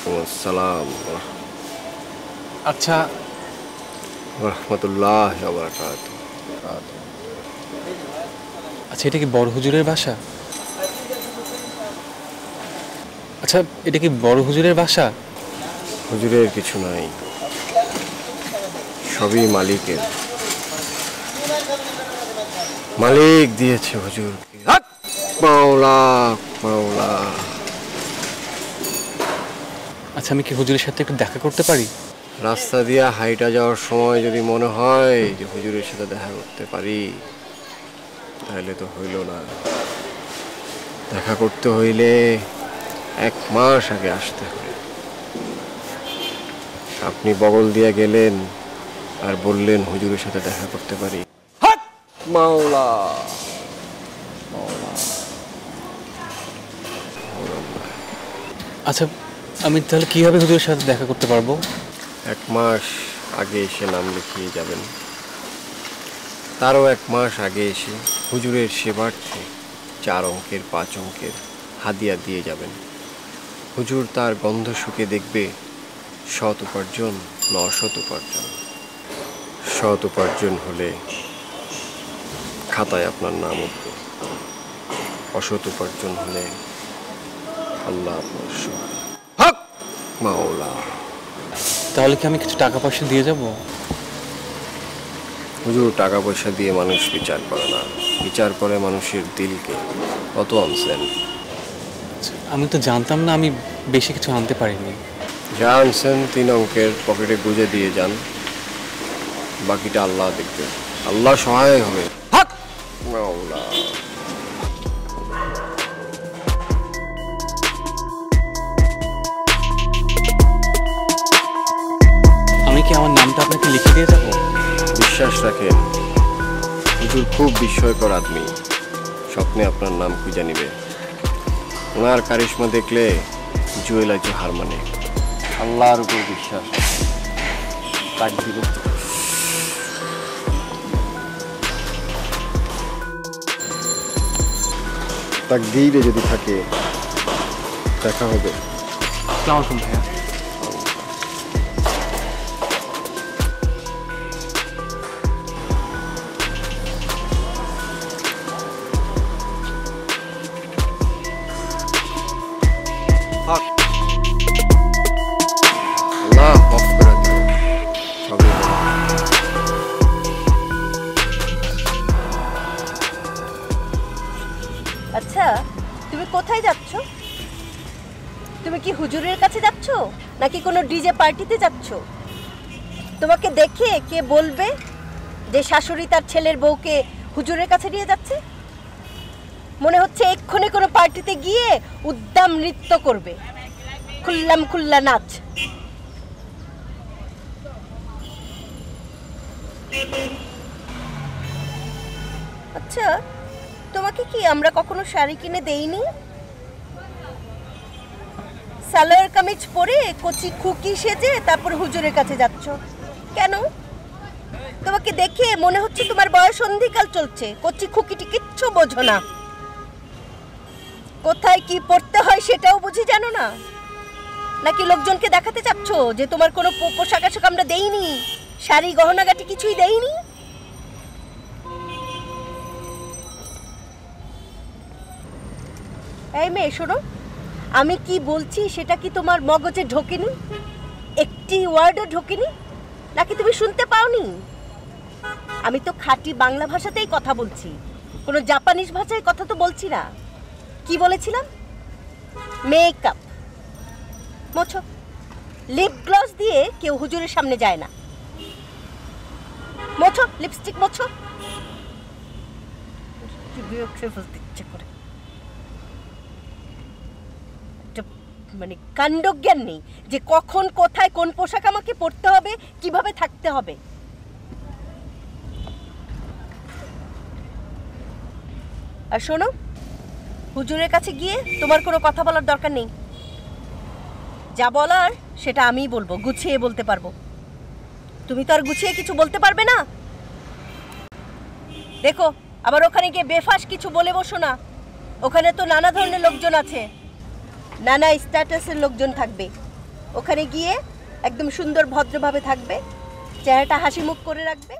ওয়ালাইকুম আসসালাম। আচ্ছা, রাহমাতুল্লাহ ওয়া বারাকাতুহু। আচ্ছা, এটা কি বড় হুজুরের বাসা? আচ্ছা, এটা কি বড় হুজুরের বাসা? হুজুরের কিছু নাই, সবই মালিকের। মালিক দিয়েছে হুজুরকে। মাওলা মাওলা। আচ্ছা, আমি কি হুজুরের সাথে একটু দেখা করতে পারি? রাস্তা দিয়া হাইটা যাওয়ার সময় যদি মনে হয় যে হুজুরের সাথে দেখা করতে পারি, তাহলে তো হইল না। দেখা করতে হইলে 1 মাস আগে আসতে হবে। আপনি বগল দিয়ে গেলেন আর বললেন হুজুরের সাথে দেখা করতে পারি। মাওলা মাওলা। আচ্ছা, আমি তাহলে কিভাবে হুজুরের সাথে দেখা করতে পারবো? 1 মাস আগে এসে নাম লিখিয়ে যাবেন। তারও 1 মাস আগে এসে হুজুরের সেবার্থে 4 অঙ্কের 5 অঙ্কের হাদিয়া দিয়ে যাবেন। হুজুর তার গন্ধ শুকে দেখবে সৎ উপার্জন না অসৎ উপার্জন। সৎ উপার্জন হলে খাতায় আপনার নাম উঠবে, অসৎ উপার্জন হলে আল্লাহ আপনার সৎ। হক মাওলা। তাহলে কি আমি কিছু টাকা পয়সা দিয়ে যাব? হুজুর টাকা পয়সা দিয়ে মানুষ বিচার করে না, বিচার করে মানুষের দিলকে। কত আনছেন? আমি তো জানতাম না, আমি বেশি কিছু আনতে পারিনি। যা আনছেন 3 অঙ্কের পকেটে গুঁজে দিয়ে যান, বাকিটা আল্লাহ দেখবে, আল্লাহ সহায় হবে। হক মাওলা। আমি কি আমার নামটা আপনাকে লিখে দিয়ে যাবো? বিশ্বাস রাখেন, হুজুর খুব বিস্ময়কর আদমি। স্বপ্নে আপনার নাম খুঁজে নিবে। ওনার কারিশমা দেখলে জুয়েল আজও হার মানে। আল্লাহর উপর বিশ্বাস তাক দিবে। তাক দিলে যদি থাকে দেখা হবে। আসসালামু আলাইকুম ভাইয়া। আল্লাহ মাফ করে দিবে সবই। আচ্ছা, তুমি কোথায় যাচ্ছ? তুমি কি হুজুরের কাছে যাচ্ছ নাকি কোনো ডিজে পার্টিতে যাচ্ছ? তোমাকে দেখে কে বলবে যে শাশুড়ি তার ছেলের বউকে হুজুরের কাছে নিয়ে যাচ্ছে? মনে হচ্ছে এক্ষুনি কোনো পার্টিতে গিয়ে উদ্দাম নৃত্য করবে, খুল্লাম খুল্লা নাচ। আচ্ছা, তোমাকে কি আমরা কখনো শাড়ি কিনে দেইনি? সালোয়ার কামিজ পরে কচি খুকি সেজে তারপর হুজুরের কাছে যাচ্ছ কেন? তোমাকে দেখে মনে হচ্ছে তোমার বয়স সন্ধিকাল চলছে, কচি খুকিটি কিচ্ছু বোঝো না। কোথায় কি পড়তে হয় সেটাও বুঝি জানো না? নাকি লোকজনকে দেখাতে চাচ্ছ যে তোমার কোনো পোশাক আশাক আমরা দেইনি, শাড়ি গহনাগাটি কিছুই দেইনি? এই মেয়ে শোনো, আমি কি বলছি সেটা কি তোমার মগজে ঢোকেনি? একটি ওয়ার্ডও ঢোকেনি? নাকি তুমি শুনতে পাওনি? আমি তো খাঁটি বাংলা ভাষাতেই কথা বলছি, কোনো জাপানিজ ভাষায় কথা তো বলছি না। কি বলেছিলাম? মেকআপ মোছো। লিপ গ্লস দিয়ে কেউ হুজুরের সামনে যায় না। মোছো, লিপস্টিক মোছো। কি বিরক্ত দিচ্ছে করে, মানে কাণ্ডজ্ঞান নেই যে কখন কোথায় কোন পোশাক আমাকে পরতে হবে, কিভাবে থাকতে হবে। আর শোনো, হুজুরের কাছে গিয়ে তোমার কোনো কথা বলার দরকার নেই। যা বলার সেটা আমিই বলবো, গুছিয়ে বলতে পারবো। তুমি তো আর গুছিয়ে কিছু বলতে পারবে না। দেখো, আবার ওখানে গিয়ে বেফাস কিছু বলে বসো না। ওখানে তো নানা ধরনের লোকজন আছে, নানা স্ট্যাটাসের লোকজন থাকবে। ওখানে গিয়ে একদম সুন্দর ভদ্রভাবে থাকবে, চেহারাটা হাসি মুখ করে রাখবে।